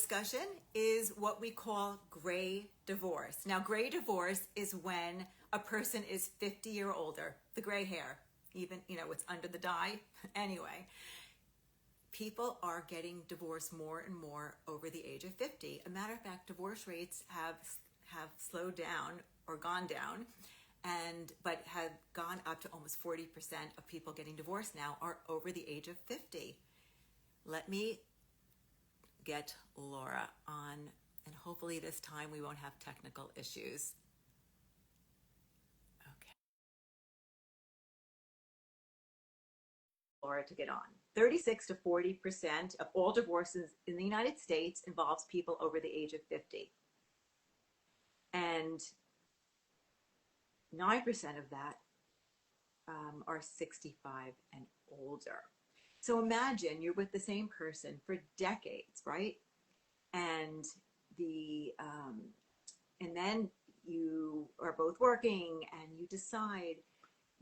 discussion is what we call gray divorce. Now, gray divorce is when a person is 50 or older, the gray hair, even, it's under the dye. Anyway, people are getting divorced more and more over the age of 50. A matter of fact, divorce rates have slowed down or gone down, but have gone up to almost 40% of people getting divorced now are over the age of 50. Let me get Laura on, and hopefully this time we won't have technical issues. Okay. Laura to get on. 36 to 40% of all divorces in the United States involves people over the age of 50. And 9% of that are 65 and older. So imagine you're with the same person for decades, right? And and then you are both working and you decide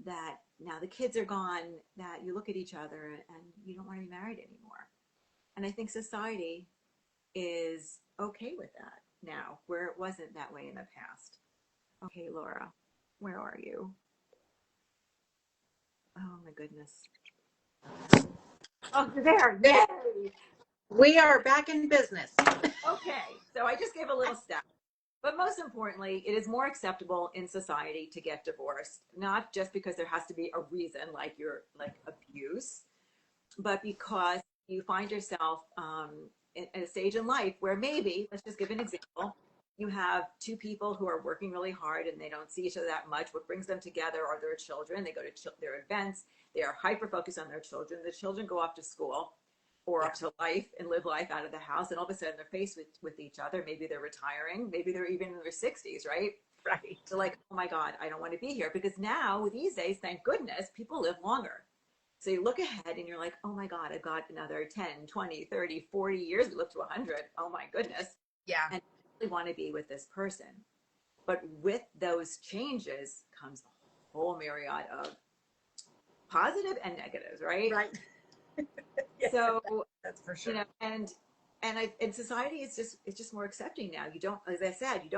that now the kids are gone, that you look at each other and you don't want to be married anymore. And I think society is okay with that now, where it wasn't that way in the past. Okay, Laura, where are you? Oh my goodness. Oh, you're there. Yay! We are back in business. Okay, so I just gave a little step. But most importantly, it is more acceptable in society to get divorced, not just because there has to be a reason like abuse, but because you find yourself at a stage in life where maybe, let's just give an example, you have two people who are working really hard and they don't see each other that much. What brings them together are their children. They go to their events. They are hyper-focused on their children. The children go off to school or up to life and live life out of the house. And all of a sudden they're faced with each other. Maybe they're retiring. Maybe they're even in their 60s, right? Right. So like, oh my God, I don't want to be here. Because now these days, thank goodness, people live longer. So you look ahead and you're like, oh my God, I've got another 10, 20, 30, 40 years. We live to 100. Oh my goodness. Yeah. And I really want to be with this person. But with those changes comes a whole myriad of positive and negatives, right? Right. Yeah, so that's for sure. And in society, it's just more accepting now. You don't, as I said, it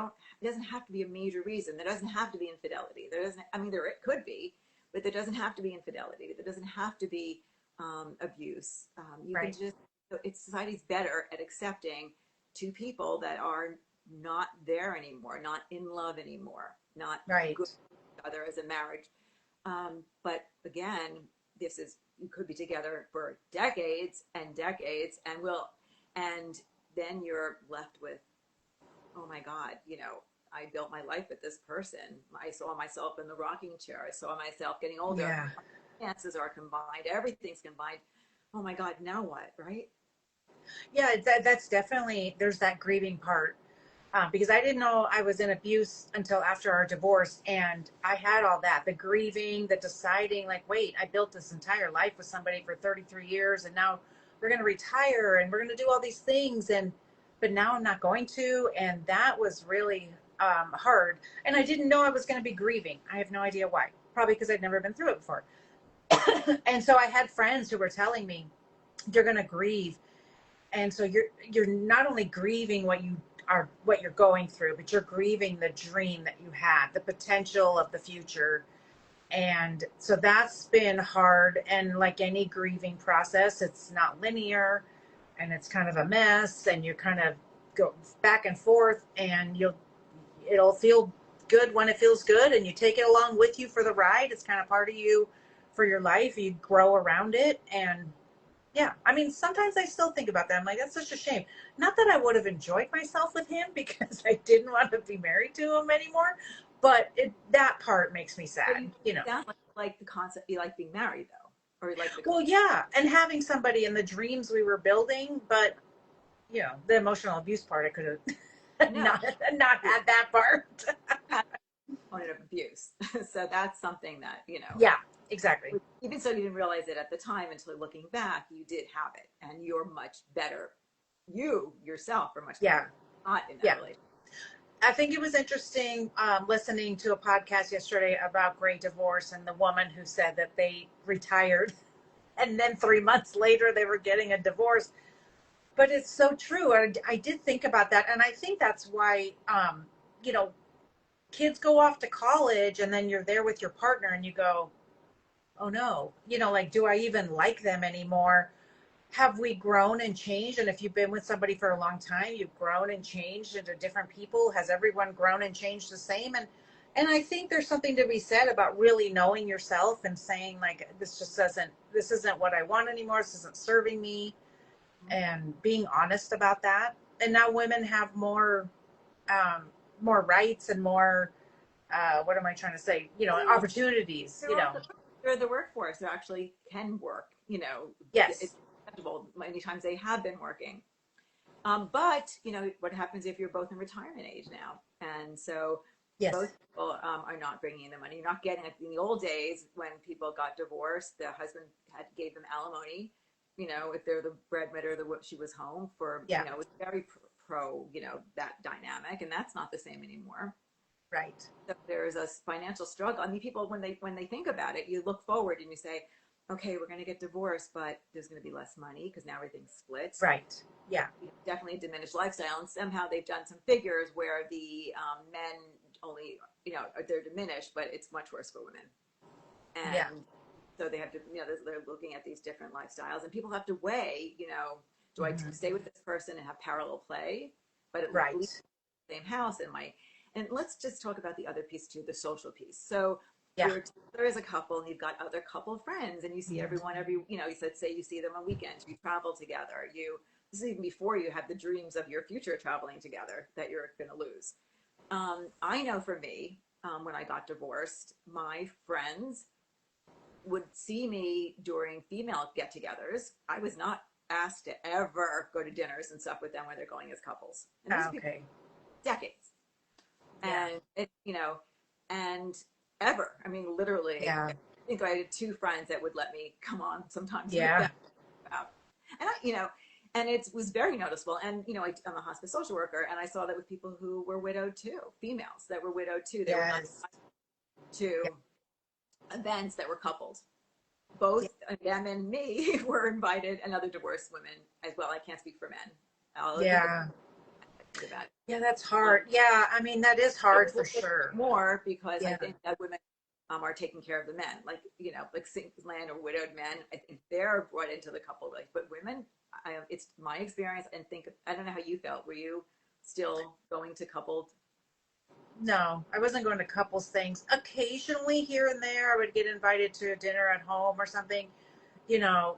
doesn't have to be a major reason. There doesn't have to be infidelity. It could be, but there doesn't have to be infidelity. There doesn't have to be abuse. You right. can just, society's better at accepting two people that are not there anymore, not in love anymore, not right. good with each other as a marriage. But again, you could be together for decades and decades and then you're left with, oh my God, I built my life with this person. I saw myself in the rocking chair. I saw myself getting older. Yeah. Finances are combined. Everything's combined. Oh my God, now what, right? Yeah, that's definitely, there's that grieving part. Because I didn't know I was in abuse until after our divorce. And I had all that, the grieving, the deciding, like, wait, I built this entire life with somebody for 33 years and now we're going to retire and we're going to do all these things. But now I'm not going to. And that was really hard. And I didn't know I was going to be grieving. I have no idea why. Probably because I'd never been through it before. And so I had friends who were telling me, you're going to grieve. And so you're not only grieving what you're going through, but you're grieving the dream that you had, the potential of the future. And so that's been hard. And like any grieving process, it's not linear and it's kind of a mess and you kind of go back and forth and it'll feel good when it feels good and you take it along with you for the ride. It's kind of part of you for your life. You grow around it. And yeah, I mean, sometimes I still think about that. I'm like, that's such a shame. Not that I would have enjoyed myself with him because I didn't want to be married to him anymore, but that part makes me sad. You sound like the concept, you like being married though, or like well, yeah, and having somebody in the dreams we were building, but the emotional abuse part, I could have not had that part. Component of abuse. So that's something that Yeah. Exactly. Even so, you didn't realize it at the time until looking back, you did have it and you're much better. You yourself are much better. Not in that relationship. I think it was interesting listening to a podcast yesterday about great divorce and the woman who said that they retired and then 3 months later they were getting a divorce. But it's so true. I did think about that. And I think that's why, you know, kids go off to college and then you're there with your partner and you go, oh no, like, do I even like them anymore? Have we grown and changed? And if you've been with somebody for a long time, you've grown and changed into different people. Has everyone grown and changed the same? And I think there's something to be said about really knowing yourself and saying, like, this isn't what I want anymore. This isn't serving me, and being honest about that. And now women have um, more rights and more, what am I trying to say? Opportunities, They're also they're the workforce. They actually can work. It's Yes. acceptable. Many times they have been working. But what happens if you're both in retirement age now? And so both Yes. people are not bringing in the money. You're not getting it. In the old days when people got divorced, the husband gave them alimony. If they're the breadwinner, she was home for. Yeah. It was very pro. That dynamic, and that's not the same anymore. Right. So there's a financial struggle. I mean, people when they think about it, you look forward and you say, okay, we're going to get divorced, but there's going to be less money because now everything's split. Right. Yeah. Definitely a diminished lifestyle, and somehow they've done some figures where the men only, they're diminished, but it's much worse for women. Yeah. And so they have to, they're looking at these different lifestyles, and people have to weigh, do I Hmm. stay with this person and have parallel play, but at Right. least the same house and let's just talk about the other piece too, the social piece. So Yeah. you're together as a couple and you've got other couple friends and you see Mhm. everyone you said, say you see them on weekends, you travel together, this is even before you have the dreams of your future traveling together that you're going to lose. I know for me, when I got divorced, my friends would see me during female get-togethers. I was not asked to ever go to dinners and stuff with them when they're going as couples. And these Ah, are people okay. decades. Yeah. And and ever. I mean, literally, Yeah. I think I had two friends that would let me come on sometimes with them Yeah. about, and and it was very noticeable. And I'm a hospice social worker, and I saw that with people who were widowed too, females that were widowed too. They were not Yes. to Yeah. events that were coupled. Yeah. Both them and me were invited, and other divorced women as well. I can't speak for men. I'll give Yeah. it about. Yeah, that's Um, hard. Yeah, I mean, that is it hard was a for little bit sure. more because I Yeah. think that women are taking care of the men, like like single land or widowed men. I think they're brought into the couple life, but women, it's my experience. And I don't know how you felt. Were you still going to coupled? No, I wasn't going to couples things. Occasionally here and there, I would get invited to a dinner at home or something,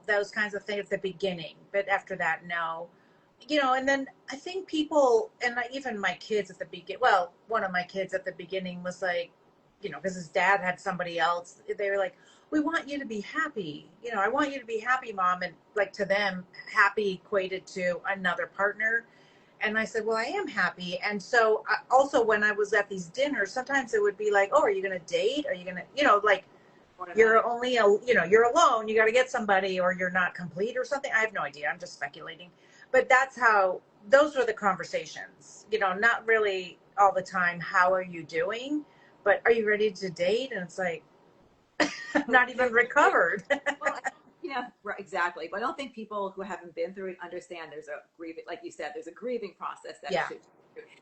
those kinds of things at the beginning. But after that, no. And then I think people, and even my kids at the begin, well, one of my kids at the beginning was like, because his dad had somebody else, they were like, we want you to be happy. I want you to be happy, mom. And like, to them, happy equated to another partner. And I said, well, I am happy. And so also when I was at these dinners, sometimes it would be like, oh, are you going to date? Are you going to, like, you're Automatic. only you're alone, you got to get somebody, or you're not complete or something. I have no idea, I'm just speculating. But that's how, those were the conversations, not really all the time, how are you doing, but are you ready to date? And it's like, I'm not even recovered. Well, right, exactly. But I don't think people who haven't been through it understand there's a grieving, like you said, there's a grieving process that Yeah. should.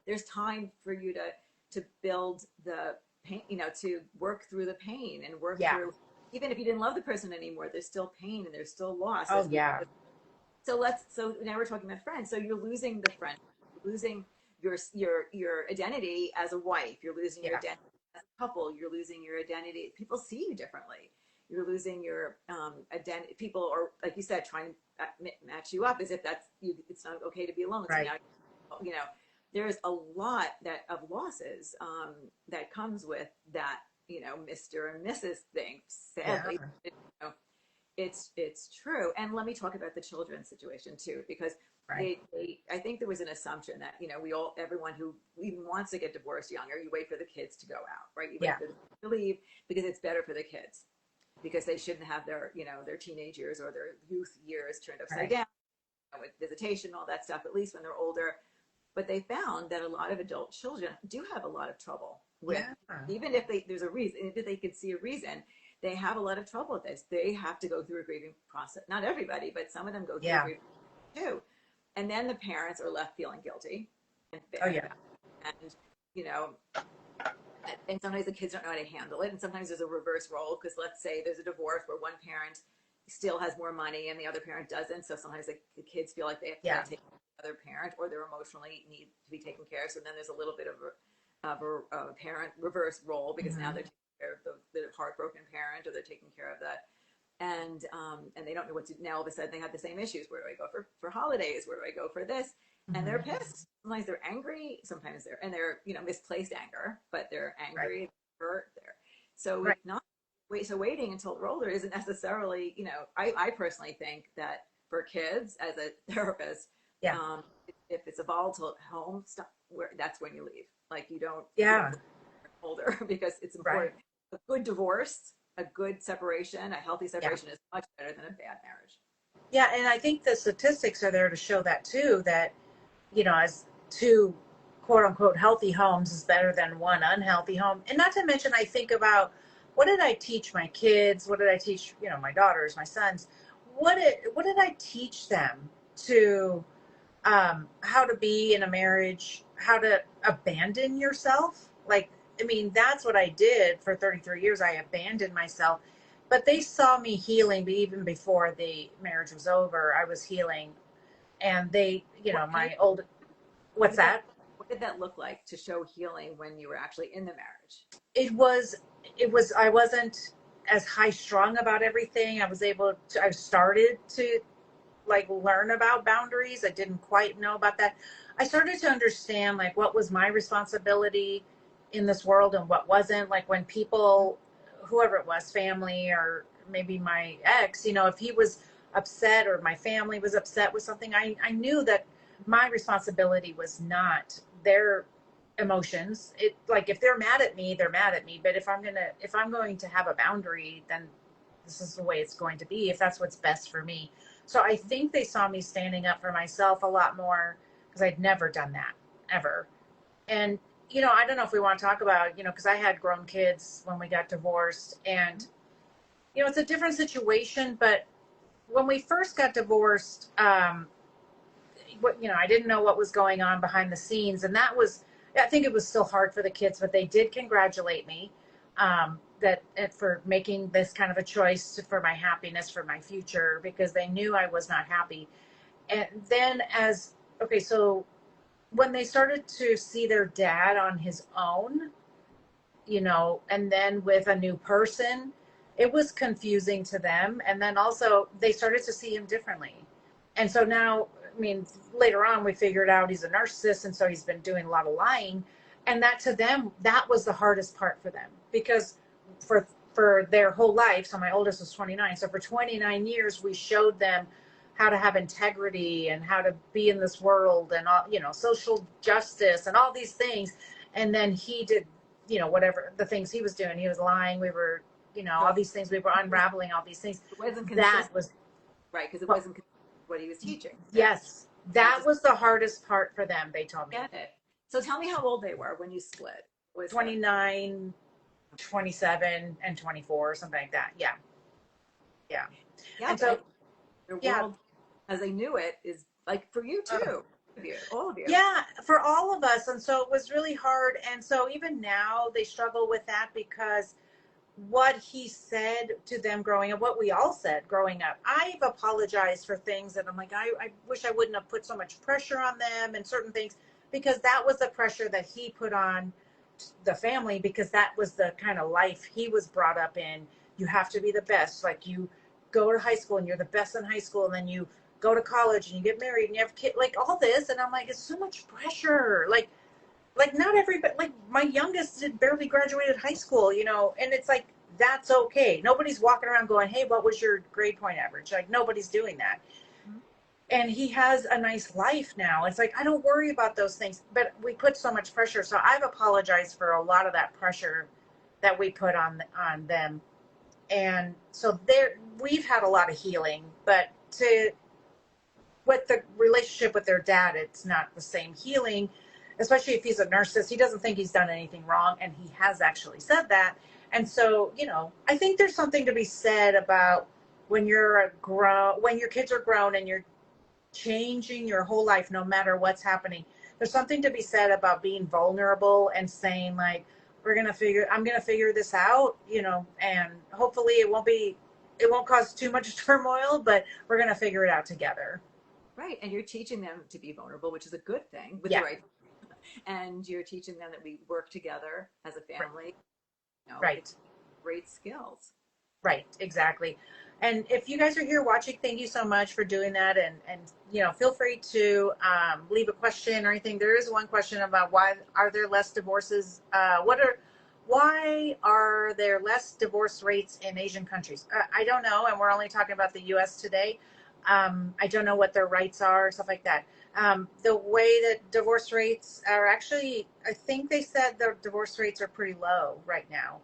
There's time for you to build the pain, to work through the pain and work Yeah. through. Even if you didn't love the person anymore, there's still pain and there's still loss. Oh yeah. So now we're talking about friends. So you're losing the friend, you're losing your identity as a wife. You're losing your Yeah. identity as a couple. You're losing your identity. People see you differently. You're losing your identity. People are, like you said, trying to match you up as if that's you. It's not okay to be alone. So Right. now, you know, there's a lot of losses that comes with that. Mr. and Mrs. thing. Yeah. Sadly, know, it's true. And let me talk about the children's situation too, because Right. I think there was an assumption that everyone who even wants to get divorced younger, you wait for the kids to go out, right? You wait Yeah. for them to leave because it's better for the kids, because they shouldn't have their teenage years or their youth years turned upside Right. down with visitation, all that stuff. At least when they're older. But they found that a lot of adult children do have a lot of trouble with, Yeah. even if there's a reason, if they could see a reason, they have a lot of trouble with this. They have to go through a grieving process. Not everybody, but some of them go through a Yeah. grieving too. And then the parents are left feeling guilty and Oh bad yeah. about it. And, you know, and sometimes the kids don't know how to handle it. And sometimes there's a reverse role because let's say there's a divorce where one parent still has more money and the other parent doesn't. So sometimes the kids feel like they have Yeah. to take care of the other parent or they're emotionally need to be taken care of. So then there's a little bit of a parent reverse role because now Mm-hmm. they're taking care of the heartbroken parent or they're taking care of that and they don't know what to now all of a sudden they have the same issues. Where do I go for holidays? Where do I go for this? And they're Mm-hmm. pissed. Sometimes they're angry, sometimes they're misplaced anger, but they're Right. angry, hurt there. So Right. not waiting until they're older isn't necessarily, I personally think that for kids as a therapist, Yeah. um, if it's a volatile home, stop where that's when you leave. Like you don't Yeah. older because it's Right. important. A good divorce, a good separation, a healthy Yeah. separation is much better than a bad marriage. Yeah. And I think the statistics are there to show that too, that, as two quote unquote healthy homes is better than one unhealthy home. And not to mention, I think about what did I teach my kids? What did I teach, my daughters, my sons? What did I teach them to how to be in a marriage, how to abandon yourself? Like, I mean, that's what I did for 33 years. I abandoned myself. But they saw me healing even before the marriage was over. I was healing. And they, What can you my old, what what's did that that? what did that look like to show healing when you were actually in the marriage? It was, I wasn't as high strung about everything. I started to like learn about boundaries. I didn't quite know about that. I started to understand like what was my responsibility in this world and what wasn't. Like when people, whoever it was, family or maybe my ex, if he was upset or my family was upset with something, I knew that my responsibility was not their emotions. It like if they're mad at me, they're mad at me. But if I'm going to have a boundary, then this is the way it's going to be if that's what's best for me. So I think they saw me standing up for myself a lot more because I'd never done that ever. And, I don't know if we want to talk about, because I had grown kids when we got divorced and, it's a different situation. But when we first got divorced, I didn't know what was going on behind the scenes. And I think it was still hard for the kids, but they did congratulate me that for making this kind of a choice for my happiness, for my future, because they knew I was not happy. And then okay, so when they started to see their dad on his own, and then with a new person, it was confusing to them. And then also they started to see him differently. And so now, I mean, later on we figured out he's a narcissist. And so he's been doing a lot of lying. And that to them, that was the hardest part for them because for their whole life. So my oldest was 29. So for 29 years, we showed them how to have integrity and how to be in this world and all, social justice and all these things. And then he did, whatever the things he was doing, he was lying. We were, So all these things, we were unraveling all these things. it wasn't That consistent, was, right? Because it well, wasn't what he was teaching. yes, Not that just was the hardest part for them. They told me get it. So tell me how old they were when you split. Was the 29, 27 and 24, something like that. Yeah. Yeah. yeah, And so, their yeah, world as they knew it is like for you too, all of you. yeah, for all of us. And so it was really hard. And so even now they struggle with that because what he said to them growing up, what we all said growing up, I've apologized for things that I'm like, I wish I wouldn't have put so much pressure on them and certain things because that was the pressure that he put on the family because that was the kind of life he was brought up in. You have to be the best. Like you go to high school and you're the best in high school and then you go to college and you get married and you have kids, like all this. And I'm like, it's so much pressure. Like not everybody, like my youngest had barely graduated high school, and it's like, that's okay. Nobody's walking around going, hey, what was your grade point average? Like nobody's doing that. And he has a nice life now. It's like, I don't worry about those things, but we put so much pressure. So I've apologized for a lot of that pressure that we put on them. And so we've had a lot of healing, but with the relationship with their dad, it's not the same healing, especially if he's a narcissist. He doesn't think he's done anything wrong, and he has actually said that. And so, I think there's something to be said about when your kids are grown and changing your whole life no matter what's happening. There's something to be said about being vulnerable and saying like, I'm gonna figure this out, and hopefully it won't cause too much turmoil, but we're gonna figure it out together. Right. And you're teaching them to be vulnerable, which is a good thing with the Yeah. right. And you're teaching them that we work together as a family. It's Right. great skills. Right, exactly. And if you guys are here watching, thank you so much for doing that. And feel free to leave a question or anything. There is one question about why are there less divorces? Why are there less divorce rates in Asian countries? I don't know, and we're only talking about the U.S. today. I don't know what their rights are, stuff like that. The way that divorce rates are actually, I think they said the divorce rates are pretty low right now.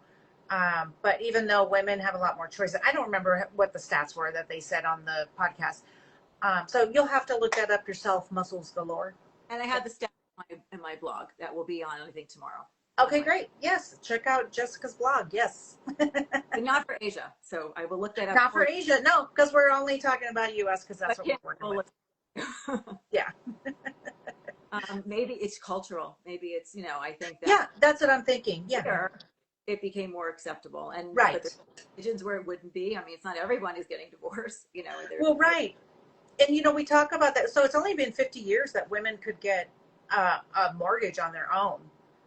But even though women have a lot more choices, I don't remember what the stats were that they said on the podcast. So you'll have to look that up yourself, muscles galore. And I had the stats in my blog that will be on, I think, tomorrow. Okay, great. Yes, check out Jessica's blog. Yes. But not for Asia. So I will look that up. Not for Asia, no, because we're only talking about U.S. because that's But what yeah, we're working we'll with. Yeah. Maybe it's cultural. Maybe it's, I think that Yeah, that's what I'm thinking. Yeah. here it became more acceptable. But Right. there's regions where it wouldn't be. I mean, it's not everyone who's getting divorced, Well, right. And we talk about that. So it's only been 50 years that women could get a mortgage on their own,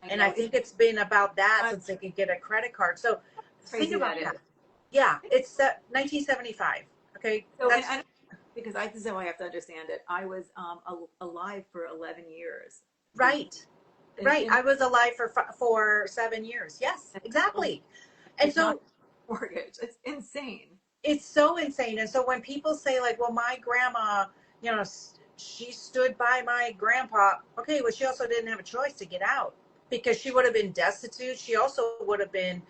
and I think it's been about that since they could get a credit card. So think crazy about that that. is. Yeah, it's 1975. Okay, So, that's because this is how I have to understand it. I was alive for 11 years. right. Right. I was alive for 7 years. Yes, exactly. And Did not so mortgage. It's insane. it's so insane. And so when people say like, well, my grandma, she stood by my grandpa. Okay, well, she also didn't have a choice to get out because she would have been destitute. She also would have been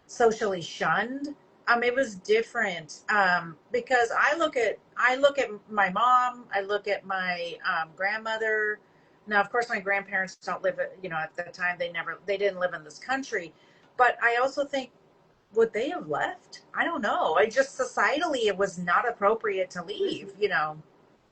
socially shunned. It was different because I look at my mom. I look at my grandmother. Now, of course, my grandparents don't live. At the time they didn't live in this country. But I also think, would they have left? I don't know. I just societally it was not appropriate to leave.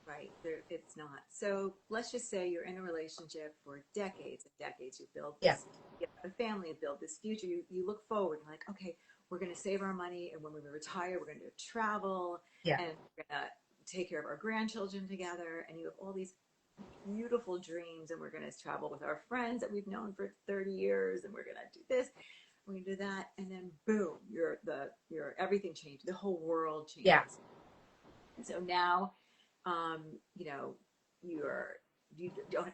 Right. It's not. So let's just say you're in a relationship for decades and decades. You build Yeah. this, you have a family, you build this future. You look forward, like, okay, we're going to save our money. And when we retire, we're going to travel Yeah. and we're going to take care of our grandchildren together. And you have all these beautiful dreams. And we're going to travel with our friends that we've known for 30 years. And we're going to do this. We're going to do that. And then boom, everything changed. The whole world changes. Yeah. And so now, um, you know, you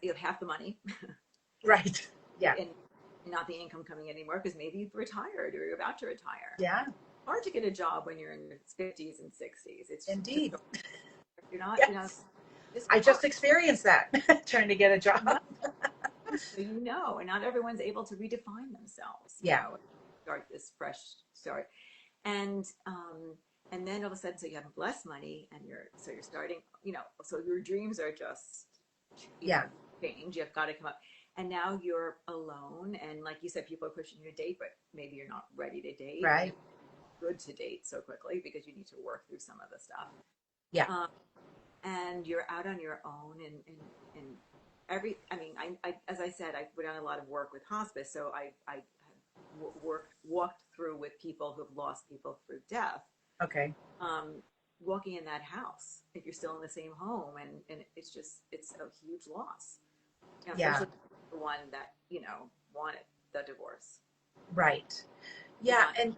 have half the money, Right. Yeah. and not the income coming anymore because maybe you've retired or you're about to retire. Yeah. Hard to get a job when you're in your 50s and 60s. It's Indeed. just, you're not, Yes. just I just experienced that trying to get a job. so and not everyone's able to redefine themselves. Yeah. Start this fresh start, and and then all of a sudden, so you have less money, and you're starting, so your dreams are just Yeah. change. You've got to come up, and now you're alone, and like you said, people are pushing you to date, but maybe you're not ready to date. Right. Good to date so quickly because you need to work through some of the stuff. Yeah. And you're out on your own, and I mean, I as I said, I've done a lot of work with hospice, so I walked through with people who've lost people through death. Okay. Walking in that house, if you're still in the same home, and it's a huge loss. Yeah. Especially the one that wanted the divorce. Right. Yeah. And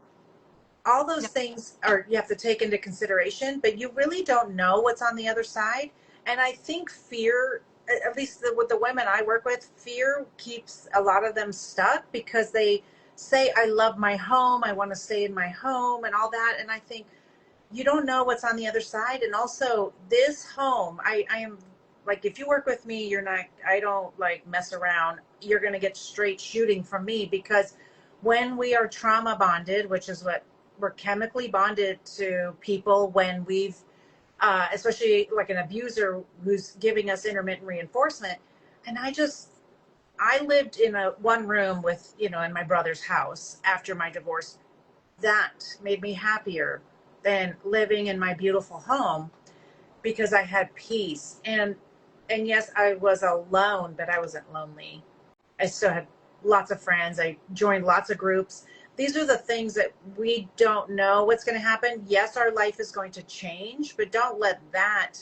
all those things you have to take into consideration, but you really don't know what's on the other side. And I think fear, at least with the women I work with, fear keeps a lot of them stuck because they say, I love my home, I want to stay in my home and all that. And I think you don't know what's on the other side. And also this home, I am like, if you work with me, I don't like mess around. You're going to get straight shooting from me because when we are trauma bonded, which is what we're chemically bonded to people when we've, especially like an abuser who's giving us intermittent reinforcement. And I lived in one room with, in my brother's house after my divorce. That made me happier than living in my beautiful home. because I had peace. And yes, I was alone, but I wasn't lonely. I still had lots of friends. I joined lots of groups. These are the things that we don't know what's going to happen. Yes, our life is going to change, but don't let that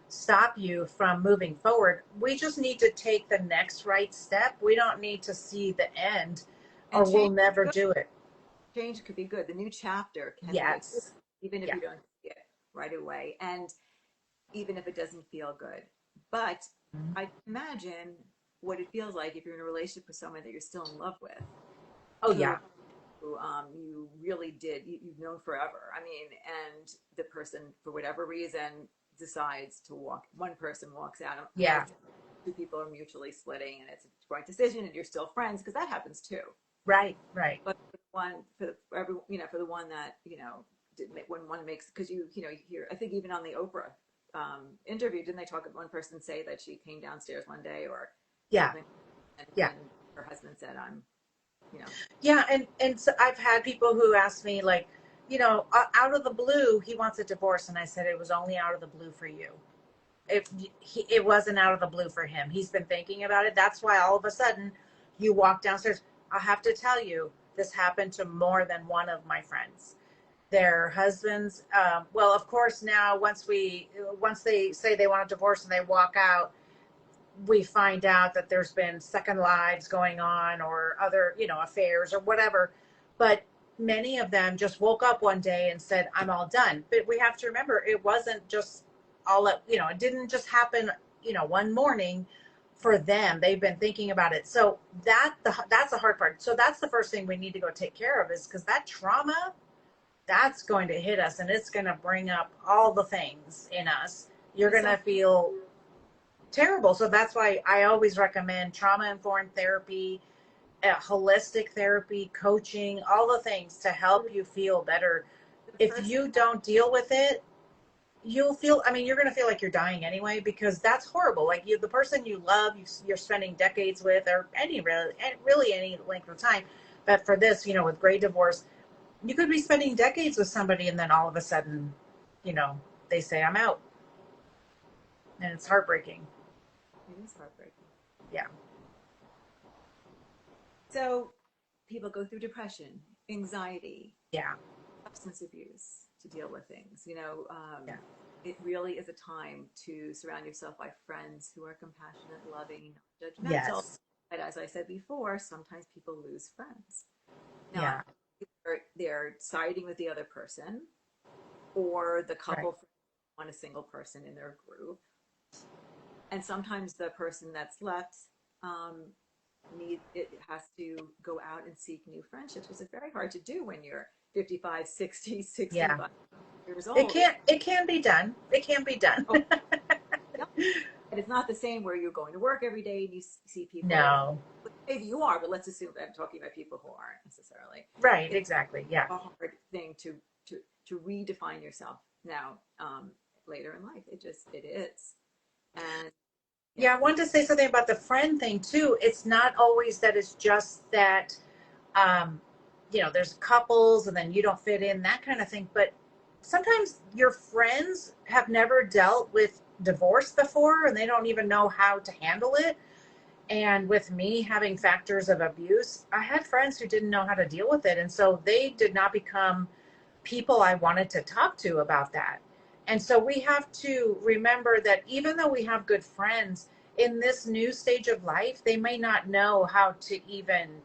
stop you from moving forward. We just need to take the next right step. We don't need to see the end, or And we'll never do it. change could be good. The new chapter can be a good, Yes. even if Yeah. you don't see it right away. And even if it doesn't feel good. But I imagine what it feels like if you're in a relationship with someone that you're still in love with, Oh, who yeah. you really did, you've known forever. I mean, and the person, for whatever reason, decides to walk, one person walks out. I'm Yeah. not two people are mutually splitting and it's a right decision and you're still friends because that happens too. Right. Right. But for the one, for every, for the one that, did, when one makes, because you hear, I think even on the Oprah interview, didn't they talk, one person say that she came downstairs one day or Yeah. something, Yeah. and her husband said, I'm, you know, Yeah, and so I've had people who ask me like, out of the blue, he wants a divorce, and I said it was only out of the blue for you. It wasn't out of the blue for him. He's been thinking about it. That's why all of a sudden, you walk downstairs. I have to tell you, this happened to more than one of my friends. Their husbands. Well, of course, now once they say they want a divorce and they walk out, we find out that there's been second lives going on or other, affairs or whatever. But many of them just woke up one day and said, I'm all done. But we have to remember it wasn't just it didn't just happen, one morning for them. They've been thinking about it. So that's the hard part. So that's the first thing we need to go take care of, is because that trauma, that's going to hit us and it's going to bring up all the things in us. You're going so to feel terrible. So that's why I always recommend trauma informed therapy, holistic therapy, coaching, all the things to help you feel better. the If person, you don't deal with it, you're going to feel like you're dying anyway, because that's horrible. Like the person you love, you're spending decades with, or really any length of time. But for this, with great divorce, you could be spending decades with somebody and then all of a sudden, you know, they say, I'm out. And it's heartbreaking. it is heartbreaking. Yeah. So people go through depression, anxiety, Yeah. substance abuse to deal with things. Yeah. It really is a time to surround yourself by friends who are compassionate, loving, non-judgmental. Yes. But as I said before, sometimes people lose friends. Now, Yeah. they're siding with the other person, or the Right. couple want a single person in their group. And sometimes the person that's left um, it has to go out and seek new friendships, which is very hard to do when you're 55, 60, Yeah. 65 years It old. can't. It can be done. It can be done. Oh, yeah. And it's not the same where you're going to work every day and you see people. No. Maybe you are, but let's assume that I'm talking about people who aren't necessarily. Right. It's Exactly. Yeah. a hard thing to to redefine yourself now, later in life. It is, and yeah, Yeah. I wanted to say something about the friend thing too. It's not always that. It's just that. Um, there's couples, and then you don't fit in, that kind of thing. But sometimes your friends have never dealt with divorce before, and they don't even know how to handle it. And with me having factors of abuse, I had friends who didn't know how to deal with it. And so they did not become people I wanted to talk to about that. And so we have to remember that even though we have good friends in this new stage of life, they may not know how to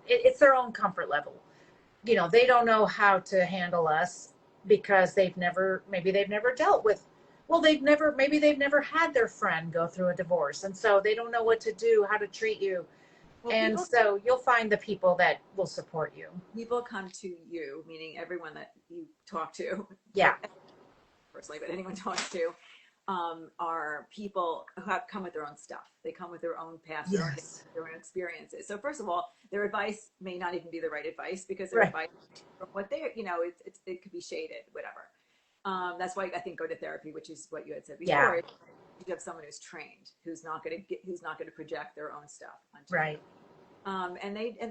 it's their own comfort level. They don't know how to handle us because maybe they've never dealt with, well, maybe they've never had their friend go through a divorce. And so they don't know what to do, how to treat you. well, And so you'll find the people that will support you. people come to you, meaning everyone that you talk to, Yeah. personally, but anyone talks to, are people who have come with their own stuff. They come with their own past, their own history, Yes. their own experiences. So first of all, their advice may not even be the right advice because their Right. advice from what it could be shaded, whatever. That's why I think go to therapy, which is what you had said Yeah. before. You have someone who's trained, who's not going to project their own stuff onto you. Right.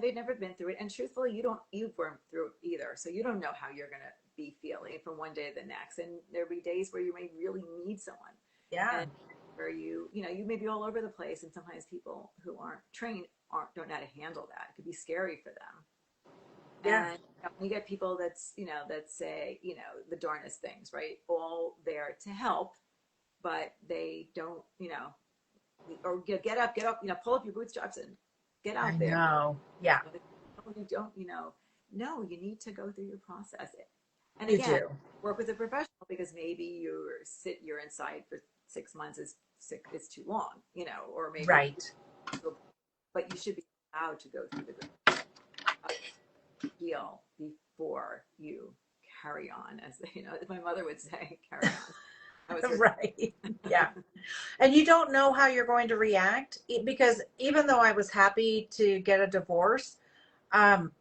They've never been through it, and truthfully you weren't through it either, so you don't know how you're going to be feeling from one day to the next, and there'll be days where you may really need someone, Yeah. and where you may be all over the place, and sometimes people who aren't trained don't know how to handle that. It could be scary for them. Yeah. And when you get people that say, the darnest things, right? All there to help, but they don't, or get up, pull up your bootstraps and get I out there. know. Yeah. You don't, no, you need to go through your process. And You again, do. work with a professional because maybe you're inside for 6 months is too long, or maybe, Right. but you should be allowed to go through the heal before you carry on, as my mother would say, carry on. That was her. Right. Yeah. And you don't know how you're going to react because even though I was happy to get a divorce, um,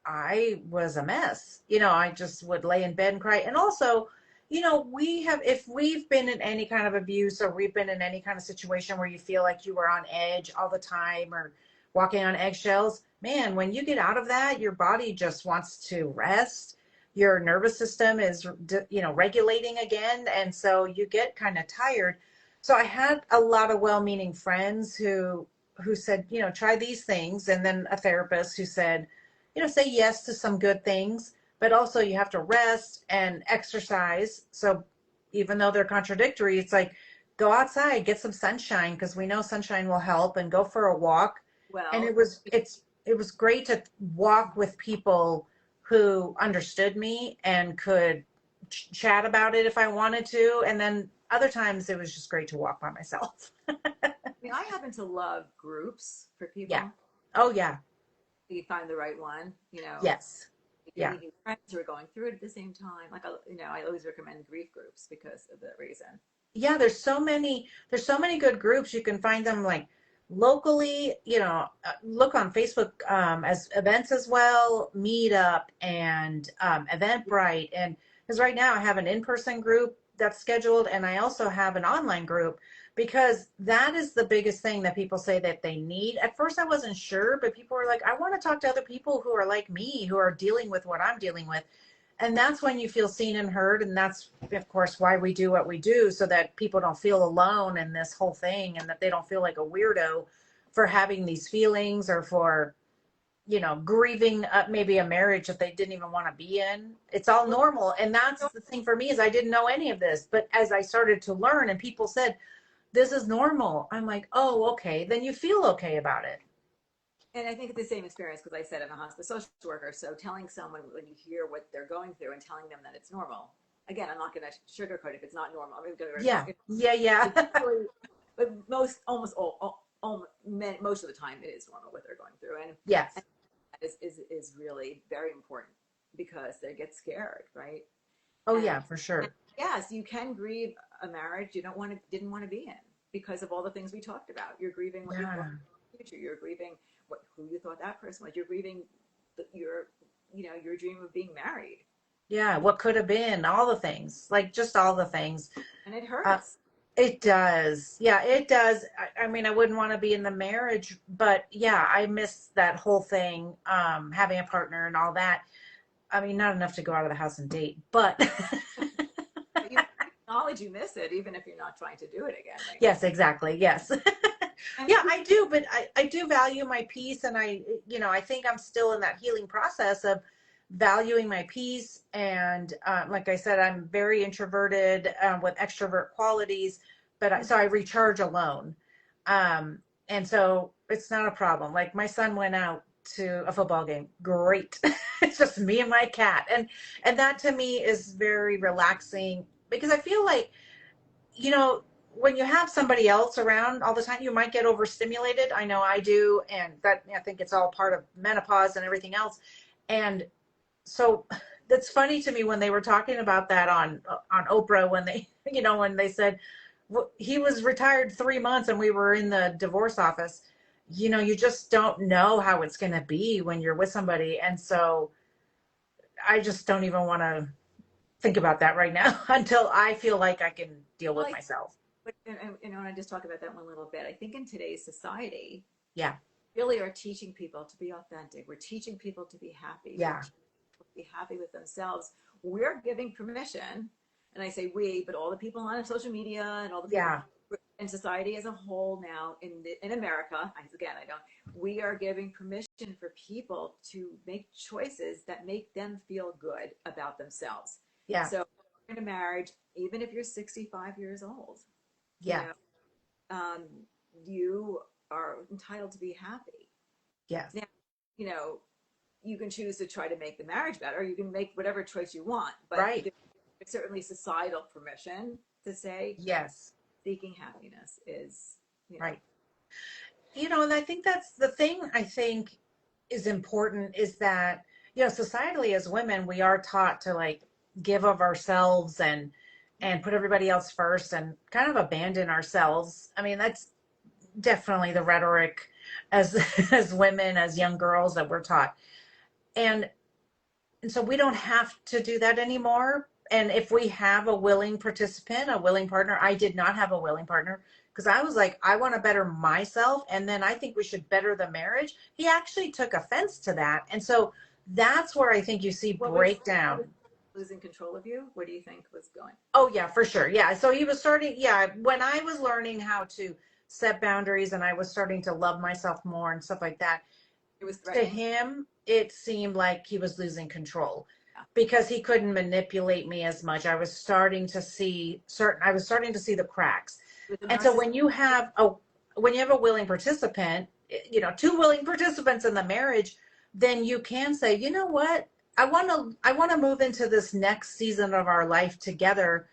I was a mess. I just would lay in bed and cry. And also, if we've been in any kind of abuse or we've been in any kind of situation where you feel like you were on edge all the time or walking on eggshells, man, when you get out of that, your body just wants to rest. Your nervous system is, regulating again. And so you get kind of tired. So I had a lot of well-meaning friends who said, try these things. And then a therapist who said, say yes to some good things, but also you have to rest and exercise. So even though they're contradictory, it's like go outside, get some sunshine because we know sunshine will help, and go for a walk. And Well, it was great to walk with people who understood me and could chat about it if I wanted to. And then other times it was just great to walk by myself. I happen to love groups for Yeah. people. Oh yeah. You find the right one, Yes. you're Yeah. meeting friends who are going through it at the same time. Like, I always recommend grief groups because of that reason. Yeah, there's so many good groups. You can find them like locally, look on Facebook, as events as well, Meetup and Eventbrite. And because right now I have an in-person group that's scheduled, and I also have an online group because that is the biggest thing that people say that they need. At first I wasn't sure, but people were like, I want to talk to other people who are like me, who are dealing with what I'm dealing with. And that's when you feel seen and heard. And that's, of course, why we do what we do, so that people don't feel alone in this whole thing, and that they don't feel like a weirdo for having these feelings, or for, grieving maybe a marriage that they didn't even want to be in. It's all Well, normal. And that's the thing for me, is I didn't know any of this. But as I started to learn and people said, this is normal, I'm like, oh, okay. Then you feel okay about it. and I think it's the same experience because I said I'm a hospice social worker. So telling someone when you hear what they're going through and telling them that it's normal. Again, I'm not going to sugarcoat it if it's not normal. I'm going Yeah. to. Yeah. Yeah. It's really, but almost most of the time, it is normal what they're going through, and Yes. that is really very important because they get scared, right? Oh And, yeah, for and sure. yes, you can grieve a marriage you didn't want to be in because of all the things we talked about. You're grieving what you thought Yeah. in the future. You're grieving who you thought that person was. You're grieving your dream of being married, Yeah, what could have been, all the things, like just all the things. and it Uh, hurts. it does. Yeah, it does. I mean, I wouldn't want to be in the marriage, but yeah, I miss that whole thing, having a partner and all that. I mean, not enough to go out of the house and date, but But you acknowledge you miss it, even if you're not trying to do it again, right? yes, exactly. Yes. And Yeah, I do, but I do value my peace. And I think I'm still in that healing process of valuing my peace. And like I said, I'm very introverted, with extrovert qualities, but so I recharge alone. Um, and so it's not a problem. Like my son went out to a football game. Great. It's just me and my cat. And that to me is very relaxing because I feel like, you know, when you have somebody else around all the time, you might get overstimulated. I know I do. And that, I think it's all part of menopause and everything else. And so that's funny to me when they were talking about that on Oprah, when they, when they said he was retired 3 months and we were in the divorce office. You just don't know how it's going to be when you're with somebody. And so I just don't even want to think about that right now until I feel like I can deal well, with myself. but and I just talk about that one little bit. I think in today's society, Yeah. really are teaching people to be authentic. We're teaching people to be happy. We're Yeah. teaching people to be happy with themselves. We're giving permission, and I say we, but all the people on social media and all the people Yeah. in society as a whole now in America, again, I don't, we are giving permission for people to make choices that make them feel good about themselves. Yeah. So in a marriage, even if you're 65 years old, you Yeah. know, um, you are entitled to be happy. Yes. Now, you know, you can choose to try to make the marriage better. You can make whatever choice you want, but Right. there's certainly societal permission to say Yes. seeking happiness is, you know, Right. And I think that's the thing I think is important is that, societally as women, we are taught to like give of ourselves and put everybody else first and kind of abandon ourselves. I mean, that's definitely the rhetoric as as women, as young girls that we're taught. And and so we don't have to do that anymore. And if we have a willing participant, a willing partner, I did not have a willing partner because I was like, I want to better myself. And then I think we should better the marriage. He actually took offense to that. And so that's where I think you see what was breakdown. losing control of you? What do you think was going? Oh, yeah, for sure. Yeah. So he was starting, yeah, when I was learning how to set boundaries and I was starting to love myself more and stuff like that, It was to threatening. him, it seemed like he was losing control Yeah. because he couldn't manipulate me as much. I was starting to see the cracks. With the And so narcissist, when you have a willing participant, two willing participants in the marriage, then you can say, you know what? I want to move into this next season of our life together.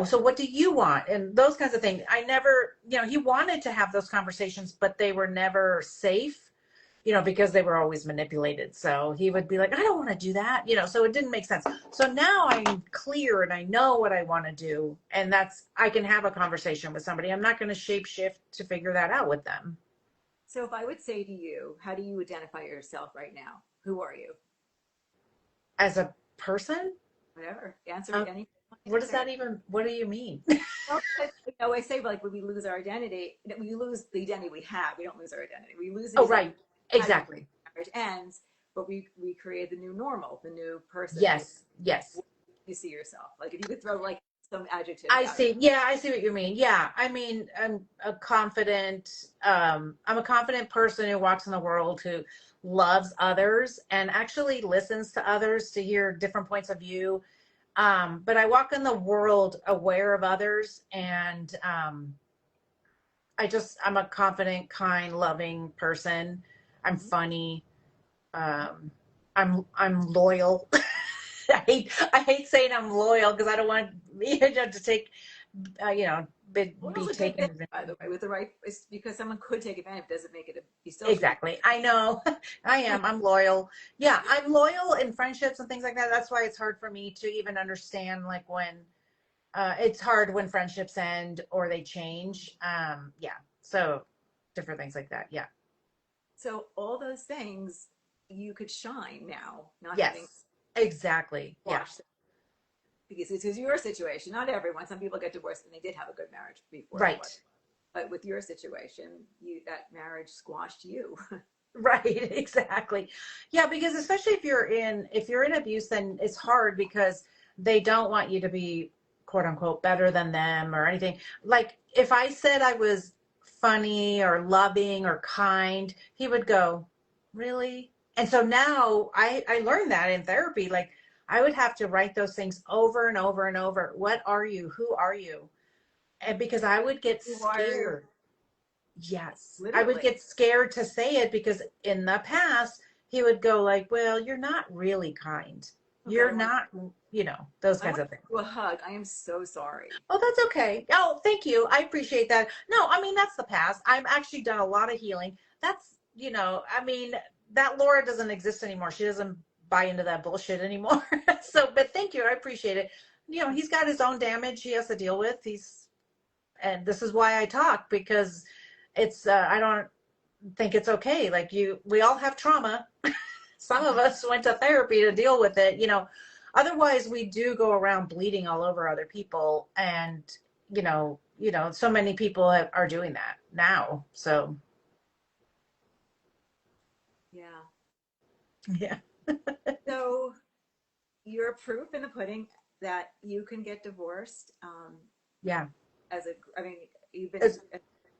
So what do you want? And those kinds of things. I never, he wanted to have those conversations, but they were never safe, because they were always manipulated. So he would be like, I don't want to do that, so it didn't make sense. So now I'm clear and I know what I want to do. And I can have a conversation with somebody. I'm not going to shape shift to figure that out with them. so if I would say to you, how do you identify yourself right now? Who are you? As a person, Whatever. Answer uh, any what answer. what do you mean? Well, I say like when we lose our identity, we lose the identity we have. We don't lose our identity. We lose the Oh, identity right. we had before Exactly. marriage ends, but we create the new normal, the new person. Yes. Yes. You see yourself. Like if you could throw like some adjectives I out at see. Yeah, I see what you mean. Yeah, I mean, I'm a confident person who walks in the world who loves others and actually listens to others to hear different points of view. But I walk in the world aware of others, and I'm a confident, kind, loving person. I'm you. funny. Um, I'm loyal. I hate saying I'm loyal because I don't want to take be Loyal's a good taken thing, advantage by the of. way, with the right, it's because someone could take advantage, doesn't make it, you still should be. Exactly. I know. I'm loyal. Yeah, I'm loyal in friendships and things like that. That's why it's hard for me to even understand like when it's hard when friendships end or they change. Yeah. So different things like that. Yeah. So all those things you could shine now, not having Yes. Exactly. Yeah. washed because this is your situation. Not everyone. Some people get divorced and they did have a good marriage before Right. divorce. But with your situation, that marriage squashed you. Right, exactly. Yeah, because especially if you're in abuse, then it's hard because they don't want you to be quote unquote better than them or anything. Like if I said I was funny or loving or kind, he would go, "Really?" And so now I learned that in therapy. Like I would have to write those things over and over and over. What are you? Who are you? And because I would get Who are scared. Yes. I would literally get scared to say it because in the past he would go like, "Well, you're not really kind. okay. You're not, those I kinds want of things." to do a hug. I am so sorry. Oh, that's okay. Oh, thank you. I appreciate that. No, I mean, that's the past. I've actually done a lot of healing. I mean, that Laura doesn't exist anymore. She doesn't buy into that bullshit anymore. So, but thank you. I appreciate it. He's got his own damage he has to deal with. And this is why I talk because I don't think it's okay. Like we all have trauma. Some of us went to therapy to deal with it, otherwise we do go around bleeding all over other people. And, so many people are doing that now. So Yeah. yeah. So you're proof in the pudding. that you can get divorced Yeah. as a, I mean, even It's,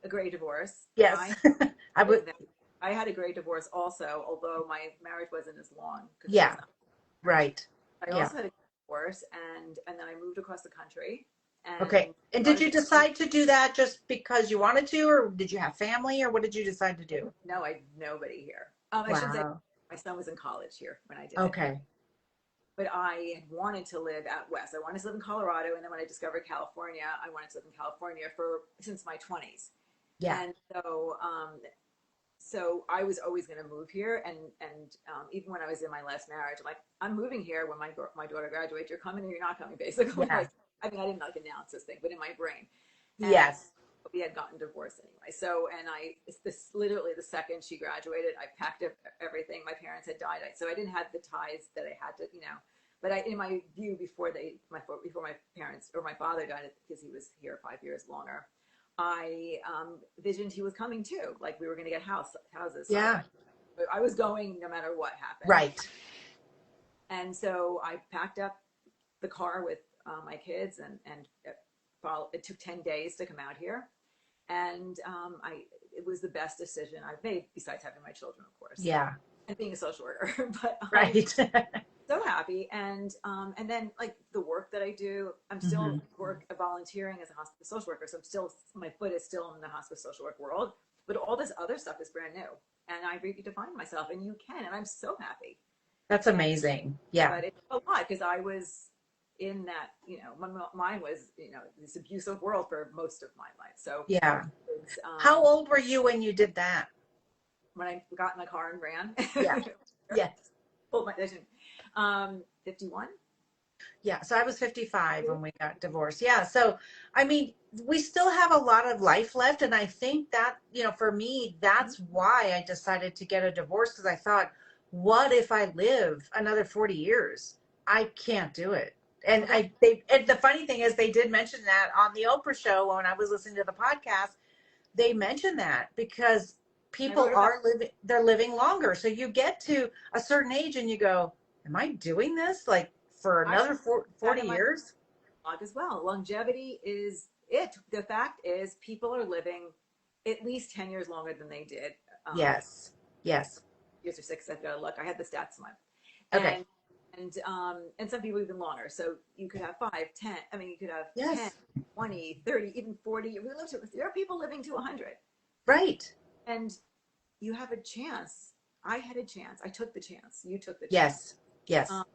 a great divorce. yes. I I would. lived that. I had a great divorce also, although my marriage wasn't as long because it was Yeah. not marriage. Right. I Yeah. also had a divorce, and then I moved across the country Okay. and And did started you my own. decide to do that just because you wanted to, or did you have family, or what did you decide to do? No, I had nobody here. I shouldn't say Wow. my son was in college here when I did it, Okay. but I had wanted to live out west. I wanted to live in Colorado, and then when I discovered California, I wanted to live in California for since my 20s. Yeah. And so I was always going to move here, and even when I was in my last marriage, I'm like, I'm moving here when my daughter graduates. You're coming or you're not coming, basically. Yeah. Like, I mean, I didn't like announce this thing, but in my brain, and Yes. we had gotten divorced anyway. So, and it's this literally the second she graduated, I packed up everything. My parents had died, so I didn't have the ties that I had to, But in my view, before my parents or my father died, because he was here 5 years longer, I visioned he was coming too. Like we were going to get houses side by. Yeah. But I was going no matter what happened, Right. and so I packed up the car with my kids, and it took 10 days to come out here, and it was the best decision I've made besides having my children, of course, Yeah. and being a social worker. But I'm Right. so happy, and then like the work that I do, I'm still Hmm. volunteering as a hospice social worker, so I'm still my foot is still in the hospice social work world, but all this other stuff is brand new, and I redefined myself, and you can, and I'm so happy. That's And amazing. Yeah. but it's a lot because I was in that, mine was, this abusive world for most of my life. So Yeah. it's, How old were you when you did that? when I got in the car and ran, Yeah. Yes. pulled my vision, 51. Yeah. So I was 55 when we got divorced. Yeah. So, I mean, we still have a lot of life left. And I think that, for me, that's why I decided to get a divorce because I thought, what if I live another 40 years? I can't do it. And Well, that and the funny thing is they did mention that on the Oprah show when I was listening to the podcast. They mentioned that because I people wrote about. they're living longer. So you get to a certain age and you go, am I doing this like for I another that 40 in my years? blog as well. Longevity is it. The fact is, people are living at least 10 years longer than they did. Yes. Yes. Years or six. I've got to look. I had the stats month, Okay. and and some people even longer. So you could have 5, 10. I mean, you could have 10, Yes. 20, 30, even 40. There are people living to 100, Right. and you have a chance. I had a chance. I took the chance. You took the chance. Yes. Yes. Um,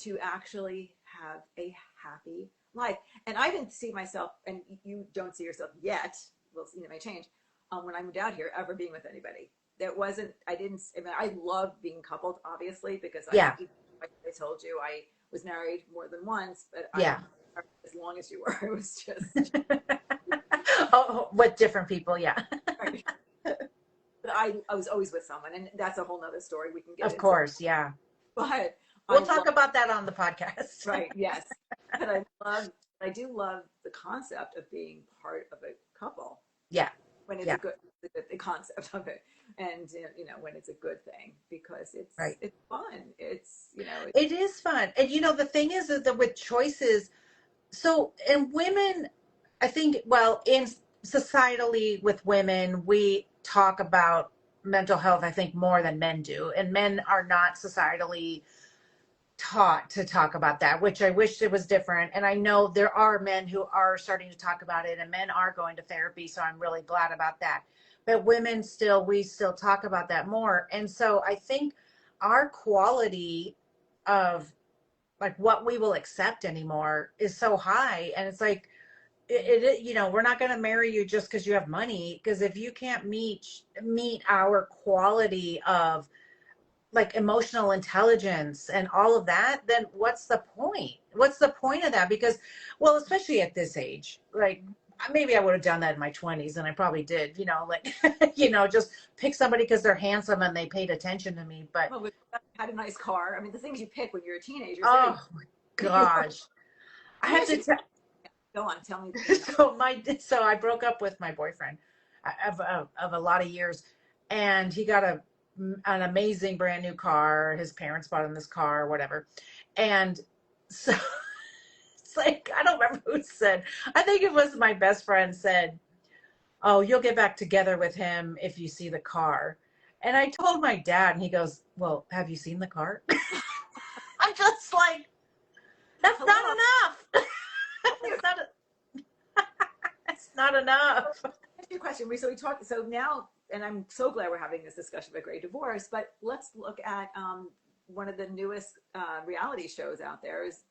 to actually have a happy life. And I didn't see myself, and you don't see yourself yet. We'll see, it may change. When I moved out here, ever being with anybody. That wasn't. I didn't. I mean, I love being coupled, obviously, because Yeah. like I told you, I was married more than once, but I Yeah. didn't as long as you were. It was just Oh, with different people. Yeah. right. But I was always with someone, and that's a whole nother story we can get Of into. course. Yeah. But We'll I talk love. about that on the podcast. Right, yes. But I do love the concept of being part of a couple Yeah. when Yeah. the concept of it, and when it's a good thing because Right. it's fun. It is fun. And the thing is that with choices, so and women, I think, well, in societally with women, we talk about mental health, I think, more than men do. And men are not societally taught to talk about that, which I wish it was different. And I know there are men who are starting to talk about it and men are going to therapy. So I'm really glad about that. But women still, we still talk about that more. And so I think our quality of like what we will accept anymore is so high. And it's like, we're not going to marry you just because you have money. Because if you can't meet our quality of like emotional intelligence and all of that, then what's the point? What's the point of that? Because, well, especially at this age, like maybe I would have done that in my 20s and I probably did, like, just pick somebody because they're handsome and they paid attention to me. But, well, we had a nice car. I mean, the things you pick when you're a teenager is very. oh my gosh, I Let me have ask you. to tell. Go on, tell me. So I broke up with my boyfriend of a lot of years, and he got an amazing brand new car. His parents bought him this car, whatever, and so It's like, I don't remember who said, I think it was my best friend said, oh, you'll get back together with him if you see the car. And I told my dad, and he goes, well, have you seen the car? I'm just like, that's not Hello. enough. it's not, it's not enough. Ask you a question. So we talked. So now, and I'm so glad we're having this discussion about Great Divorce. But let's look at one of the newest reality shows out there is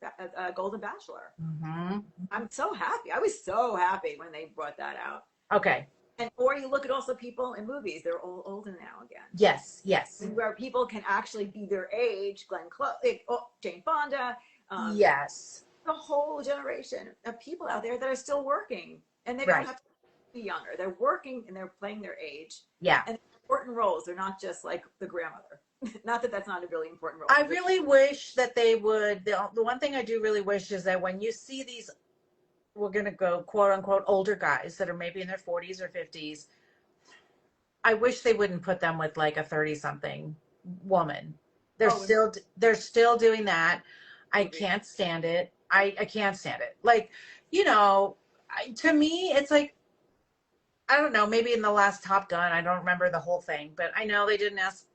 Golden Bachelor. Mm-hmm. I'm so happy. I was so happy when they brought that out. Okay. And or you look at also people in movies; they're all older now again. Yes, yes. Where people can actually be their age. Glenn Close, Jane Fonda. Yes. A whole generation of people out there that are still working, and they don't Right. have to be younger. They're working and they're playing their age. Yeah. And important roles. They're not just like the grandmother. Not that that's not a really important role. I really wish that they would. The one thing I do really wish is that when you see these, we're going to go quote unquote older guys that are maybe in their 40s or 50s, I wish they wouldn't put them with like a 30 something woman. They're still doing that. I can't stand it. I can't stand it. Like, you know, to me, it's like, I don't know, maybe in the last Top Gun, I don't remember the whole thing, but I know they didn't ask,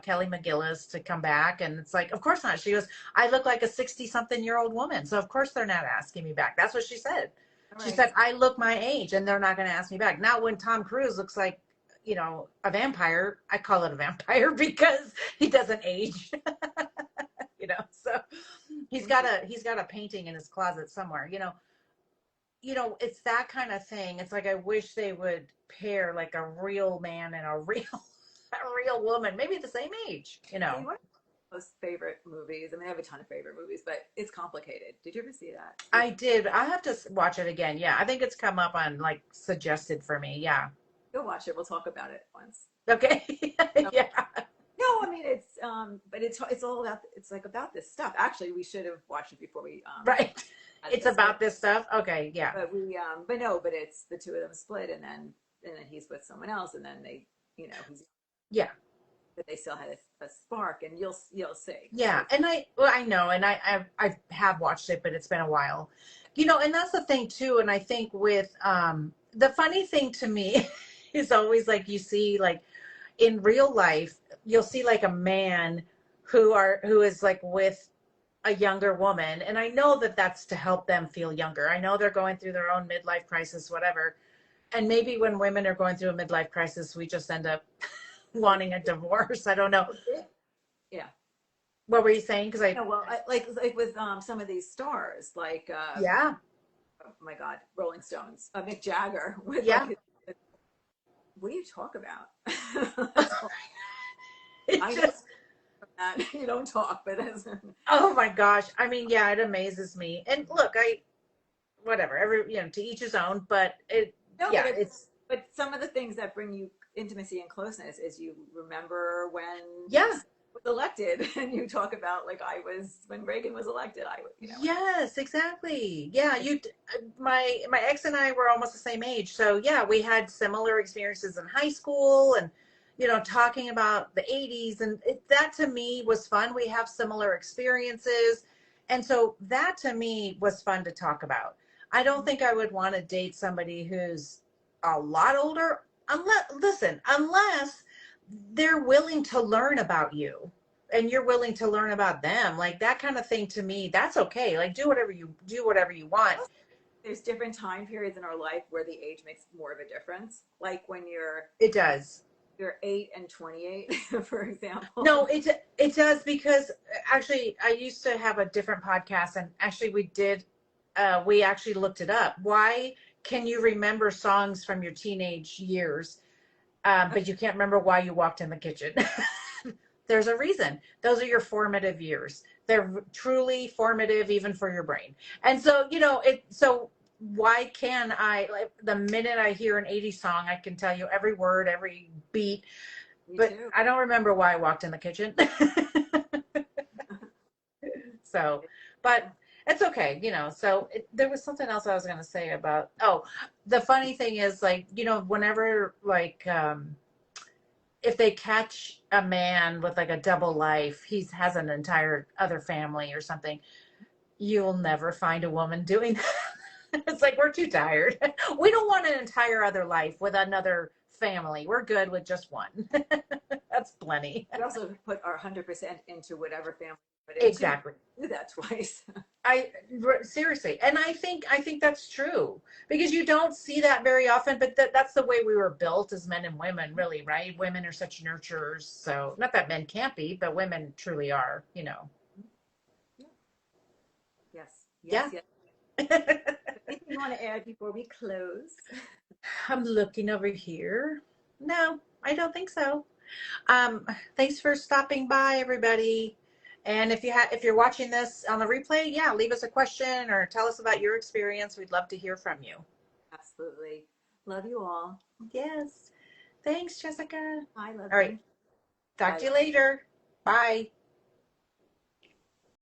Kelly McGillis to come back. And it's like, of course not. She goes, I look like a 60-something-year-old woman. So of course they're not asking me back. That's what she said. Right. She said, I look my age and they're not going to ask me back. Now, when Tom Cruise looks like, a vampire, I call it a vampire because he doesn't age, so he's got a painting in his closet somewhere, it's that kind of thing. It's like, I wish they would pair like a real man and a real woman, maybe the same age, One of my most favorite movies. I mean, I have a ton of favorite movies, but it's complicated. Did you ever see that? I did. I have to watch it again. Yeah. I think it's come up on like suggested for me. Yeah. Go watch it. We'll talk about it once. Okay. Yeah. No, I mean but it's all about about this stuff. Actually, we should have watched it before we Right. It's about this stuff. Okay. Yeah. But but it's the two of them split, and then he's with someone else, and then they he's Yeah. but they still had a spark, and you'll see. Yeah, and I know, and I have watched it, but it's been a while, and that's the thing too. And I think with the funny thing to me is always like you see like in real life, you'll see like a man who is like with a younger woman, and I know that that's to help them feel younger. I know they're going through their own midlife crisis, whatever, and maybe when women are going through a midlife crisis, we just end up wanting a divorce. I don't know. Yeah. What were you saying? Because like with some of these stars, like yeah. Oh my God, Rolling Stones, Mick Jagger. With Yeah. What do you talk about? I just you don't talk, but oh my gosh. I mean, yeah, it amazes me. And look, whatever, to each his own, but but some of the things that bring you intimacy and closeness is you remember when was elected, and you talk about like when Reagan was elected. Yes, exactly. Yeah, my ex and I were almost the same age, so yeah, we had similar experiences in high school, and talking about the 80s, and that to me was fun. We have similar experiences, and so that to me was fun to talk about. I don't think I would want to date somebody who's a lot older, unless they're willing to learn about you and you're willing to learn about them. Like that kind of thing, to me, that's okay. Like do whatever you want. There's different time periods in our life where the age makes more of a difference. Like when it does. You're 8 and 28, for example. No, it does, because actually I used to have a different podcast, and actually we actually looked it up. Why can you remember songs from your teenage years, but you can't remember why you walked in the kitchen? There's a reason. Those are your formative years. They're truly formative, even for your brain. And so, so why can I, like, the minute I hear an 80s song, I can tell you every word, every beat, but I don't remember why I walked in the kitchen. So, but it's okay, so there was something else I was going to say about, the funny thing is, like, whenever, like, if they catch a man with like a double life, he has an entire other family or something. You'll never find a woman doing that. It's like, we're too tired. We don't want an entire other life with another family. We're good with just one. That's plenty. We also put our 100% into whatever family we put into. Exactly. Do that twice. I seriously, and I think that's true because you don't see that very often. But that's the way we were built as men and women, really, right? Women are such nurturers. So not that men can't be, but women truly are. You know. Yes, yes, Yeah. yes. Anything you want to add before we close? I'm looking over here. No, I don't think so. Um, Thanks for stopping by, everybody. And if you're watching this on the replay, yeah, leave us a question or tell us about your experience. We'd love to hear from you. Absolutely. Love you all. Yes. Thanks, Jessica. I love All right. you. Talk Bye. to you later. Bye.